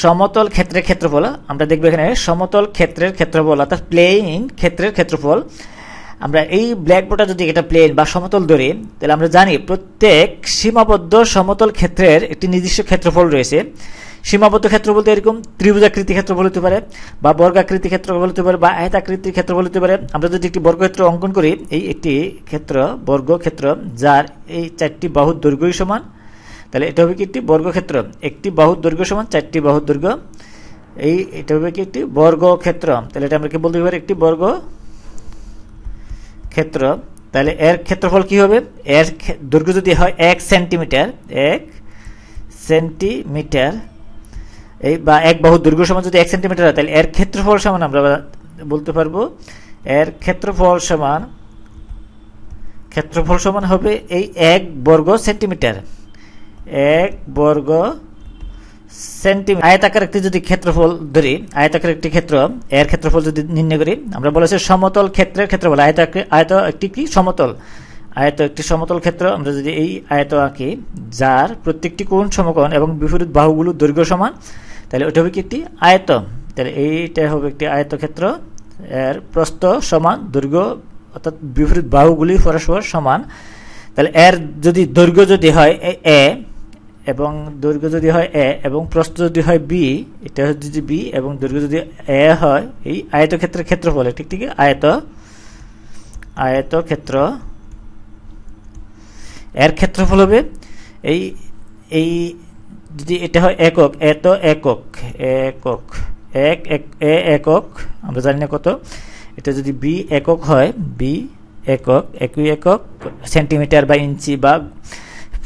সমতল ক্ষেত্রের ক্ষেত্রফল আমরা দেখব এখানে সমতল ক্ষেত্রের ক্ষেত্রফল অর্থাৎ প্লেন ক্ষেত্রের ক্ষেত্রফল। আমরা এই ব্ল্যাকবোর্ডটা যদি এটা প্লেন বা সমতল ধরি তাহলে আমরা জানি প্রত্যেক সীমাবদ্ধ সমতল ক্ষেত্রের একটি নির্দিষ্ট ক্ষেত্রফল রয়েছে। সীমাবদ্ধ ক্ষেত্র বলতে এরকম ত্রিভুজাকৃতি ক্ষেত্রফল হতে পারে বা বর্গাকৃতি ক্ষেত্রফল হতে পারে বা আয়তাকৃতির ক্ষেত্রফল হতে পারে। আমরা যদি একটি বর্গক্ষেত্র অঙ্কন করি, এই একটি ক্ষেত্র বর্গক্ষেত্র যার এই 4টি বাহুর দৈর্ঘ্যই সমান, তাহলে এটা হবে কি একটি বর্গক্ষেত্র। একটি বাহুর দৈর্ঘ্য সমান 4টি বাহুর দৈর্ঘ্য, এটা হবে কি একটি বর্গক্ষেত্র। তাহলে এটা আমরা কি বলতে পারি, একটি বর্গক্ষেত্র। তাহলে এর ক্ষেত্রফল কি হবে, এর দৈর্ঘ্য যদি হয় 1 সেন্টিমিটার, 1 সেন্টিমিটার এই বা এক বাহুর দৈর্ঘ্য সমান যদি 1 সেন্টিমিটার হয়, তাহলে এর ক্ষেত্রফল সমান আমরা বলতে পারবো এর ক্ষেত্রফল সমান হবে এই 1 বর্গ সেন্টিমিটার, 1 বর্গ সেন্টিমিটার। আয়তাকার একটি যদি ক্ষেত্রফল ধরি, আয়তাকার একটি ক্ষেত্র, এর ক্ষেত্রফল যদি নির্ণয় করি, আমরা বলেছি সমতল ক্ষেত্রের ক্ষেত্রফল। আয়ত একটি কি সমতল, আয়ত একটি সমতল ক্ষেত্র। আমরা যদি এই আয়ত আঁকি যার প্রত্যেকটি কোণ সমকোণ এবং বিপরীত বাহুগুলোর দৈর্ঘ্য সমান, তাহলে ওটা হবে কি একটি আয়ত। তাহলে এইটা হবে একটি আয়তক্ষেত্র, এর প্রস্থ সমান দৈর্ঘ্য অর্থাৎ বিপরীত বাহুগুলি পরস্পর সমান। তাহলে এর যদি দৈর্ঘ্য যদি হয় এ এবং দৈর্ঘ্য যদি হয় এ এবং প্রস্থ যদি হয় বি, এটা যদি বি এবং দৈর্ঘ্য যদি এ হয়, এই আয়তক্ষেত্রের ক্ষেত্রফল ঠিক ঠিক আয়তক্ষেত্র এর ক্ষেত্রফল হবে এই যদি এটা হয় একক, এত একক একক আমরা জানি না কত, এটা যদি বি একক হয়, বি একক, একই একক সেন্টিমিটার বা ইঞ্চি বা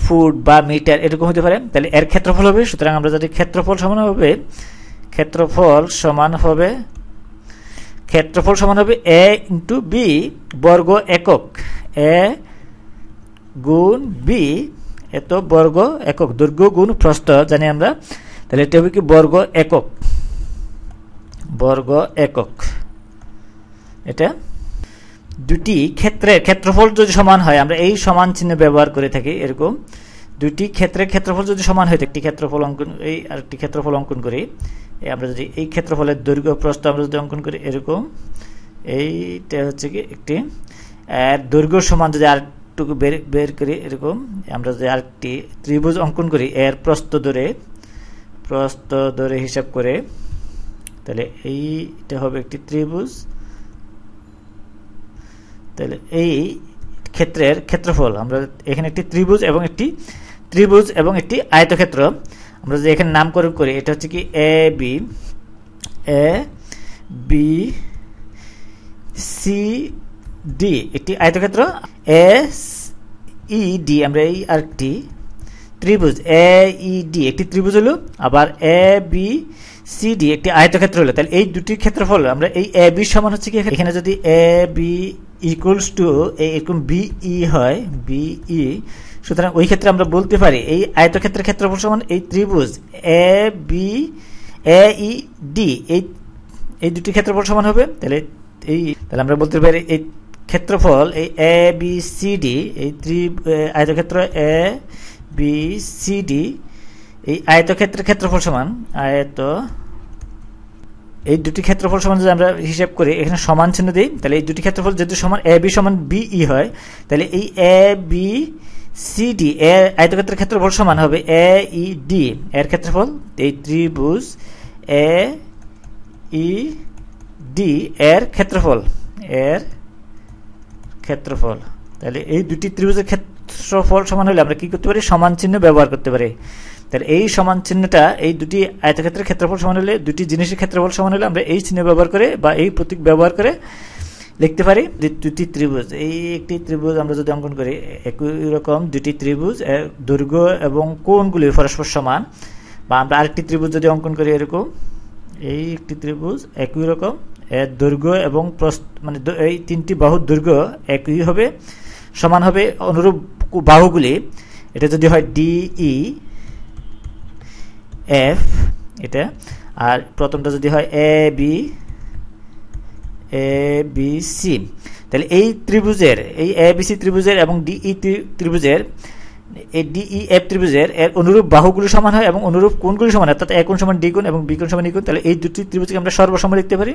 ফুট বা মিটার এরকম হতে পারে, তাহলে এর ক্ষেত্রফল হবে। সুতরাং আমরা যদি ক্ষেত্রফল সমান হবে এ ইন্টু বি বর্গ একক, এ গুণ বি এত বর্গ একক, দৈর্ঘ্য গুণ প্রস্থ জানি আমরা, তাহলে এটা হবে কি বর্গ একক। এটা দুটি ক্ষেত্রের ক্ষেত্রফল যদি সমান হয়, আমরা এই সমান চিহ্ন ব্যবহার করে থাকি। এরকম দুটি ক্ষেত্রের ক্ষেত্রফল যদি সমান হয়, একটি ক্ষেত্রফল অঙ্কন, এই আরেকটি ক্ষেত্রফল অঙ্কন করি। আমরা যদি এই ক্ষেত্রফলের দৈর্ঘ্য প্রস্থ আমরা যদি অঙ্কন করি এরকম, এইটা হচ্ছে কি একটি দৈর্ঘ্য সমান যদি আরেকটুকু বের করি এরকম, আমরা যদি আরেকটি ত্রিভুজ অঙ্কন করি এর প্রস্থ ধরে হিসাব করে, তাহলে এইটা হবে একটি ত্রিভুজ। তাহলে এই ক্ষেত্রের ক্ষেত্রফল আমরা এখানে একটি ত্রিভুজ এবং একটি আয়তক্ষেত্র আমরা যদি এখানে নামকরণ করি, এটা হচ্ছে কি এ বি সি ডি একটি আয়তক্ষেত্র, এ ই ডি আমরা এই আরেকটি ত্রিভুজ, এ ই ডি একটি ত্রিভুজ হলো, আবার এ বি সি ডি একটি আয়তক্ষেত্র হলো। তাহলে এই দুটি ক্ষেত্রফল আমরা এই এ বি সমান হচ্ছে কি, এখানে যদি এ বি ইকুয়ালস টু এরকম বিই হয়, বিই, সুতরাং ওই ক্ষেত্রে আমরা বলতে পারি এই আয়তক্ষেত্রের ক্ষেত্রফল সমান এই ত্রিভুজ এ ই ডি, এই দুটি ক্ষেত্রফল সমান হবে। তাহলে আমরা বলতে পারি এই ক্ষেত্রফল এই এ বি সি ডি, এই আয়তক্ষেত্র এ বি সি ডি, এই আয়তক্ষেত্রের ক্ষেত্রফল সমান এই দুটি ক্ষেত্রফল সমান যদি আমরা হিসাব করি, এখানে সমান চিহ্ন দিই, তাহলে এই দুটি ক্ষেত্রফল যেহেতু সমান, এ বি সমান বিই হয়, তাহলে এই এ বি সি ডি এর আয়তক্ষেত্রের ক্ষেত্রফল সমান হবে এ ই ডি এর ক্ষেত্রফল, এই ত্রিভুজ এ ই ডি এর ক্ষেত্রফল তাহলে এই দুটি ত্রিভুজের ক্ষেত্রফল সমান হলে আমরা কি করতে পারি, সমান চিহ্ন ব্যবহার করতে পারি। তাহলে এই সমান চিহ্নটা এই দুটি আয়তক্ষেত্রের ক্ষেত্রফল সমান হলে, দুটি জিনিসের ক্ষেত্রফল সমান হলে আমরা এই চিহ্ন ব্যবহার করে বা এই প্রতীক ব্যবহার করে লিখতে পারি দুটি ত্রিভুজ। এই একটি ত্রিভুজ আমরা যদি অঙ্কন করি, একই রকম দুটি ত্রিভুজ দৈর্ঘ্য এবং কোণগুলি পরস্পর সমান, বা আমরা আরেকটি ত্রিভুজ যদি অঙ্কন করি এরকম, এই একটি ত্রিভুজ একই রকম, এর দৈর্ঘ্য এবং প্রস্থ মানে এই তিনটি বাহুর দৈর্ঘ্য একই হবে, সমান হবে অনুরূপ বাহুগুলি। এটা যদি হয় ডিই এফ এটা, আর প্রথমটা যদি হয় এ বি সি, তাহলে এই ত্রিভুজের এই এ বি সি ত্রিভুজের এবং ডিই ত্রিভুজের এই DEF ত্রিভুজের এর অনুরূপ বাহুগুলো সমান হয় এবং অনুরূপ কোণগুলো সমান হয়, অর্থাৎ এ কোণ সমান ডি কোণ এবং বি কোণ সমান ই কোণ, তাহলে এই দুটি ত্রিভুজকে আমরা সর্বসম লিখতে পারি।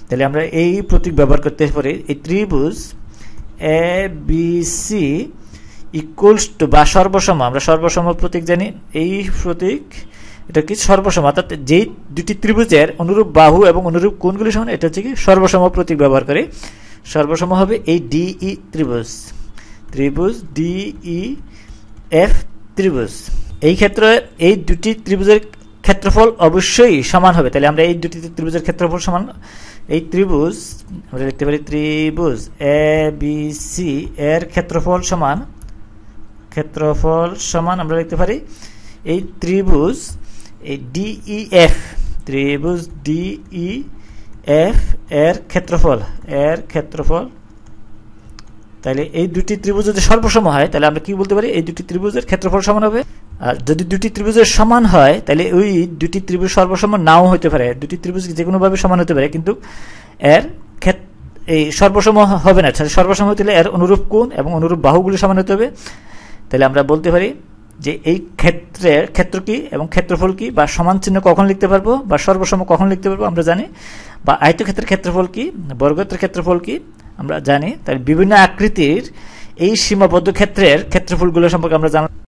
তাহলে আমরা এই প্রতীক ব্যবহার করতে পারি, এই ত্রিভুজ ABC ইকুয়ালস টু বা সর্বসম, আমরা সর্বসম প্রতীক জানি, এই প্রতীক এটা কি সর্বসম, অর্থাৎ যেই দুটি ত্রিভুজের অনুরূপ বাহু এবং অনুরূপ কোণগুলি সমান, এটা হচ্ছে কি সর্বসম প্রতীক ব্যবহার করে। সর্বসম হবে এই DE ত্রিভুজ, DEF ত্রিভুজ। এই ক্ষেত্রে এই দুটি ত্রিভুজের ক্ষেত্রফল অবশ্যই সমান হবে। তাহলে আমরা এই দুটি ত্রিভুজের ক্ষেত্রফল সমান, এই ত্রিভুজ আমরা লিখতে পারি ত্রিভুজ ABC এর ক্ষেত্রফল সমান আমরা লিখতে পারি এই ত্রিভুজ এই DEF, ত্রিভুজ DEF এর ক্ষেত্রফল তাহলে এই দুটি ত্রিভুজ যদি সর্বসম হয় তাহলে আমরা কি বলতে পারি, এই দুটি ত্রিভুজের ক্ষেত্রফল সমান হবে। আর যদি দুটি ত্রিভুজের সমান হয় তাহলে ওই দুটি ত্রিভুজ সর্বসম নাও হতে পারে, দুটি ত্রিভুজ যে কোনো ভাবে সমান হতে পারে, কিন্তু এর এই সর্বসম হবে না। সর্বসম হতে হলে এর অনুরূপ কোণ এবং অনুরূপ বাহুগুলি সমান হতে হবে। তাহলে আমরা বলতে পারি যে এই ক্ষেত্র কি এবং ক্ষেত্রফল কি, বা সমান চিহ্ন কখন লিখতে পারবো বা সর্বসম কখন লিখতে পারবো আমরা জানি, বা আয়তক্ষেত্রের ক্ষেত্রফল কি, বর্গক্ষেত্রের ক্ষেত্রফল কি আমরা জানি। তাহলে বিভিন্ন আকৃতির এই সীমাবদ্ধ ক্ষেত্রের ক্ষেত্রফলগুলো সম্পর্কে আমরা জানলাম।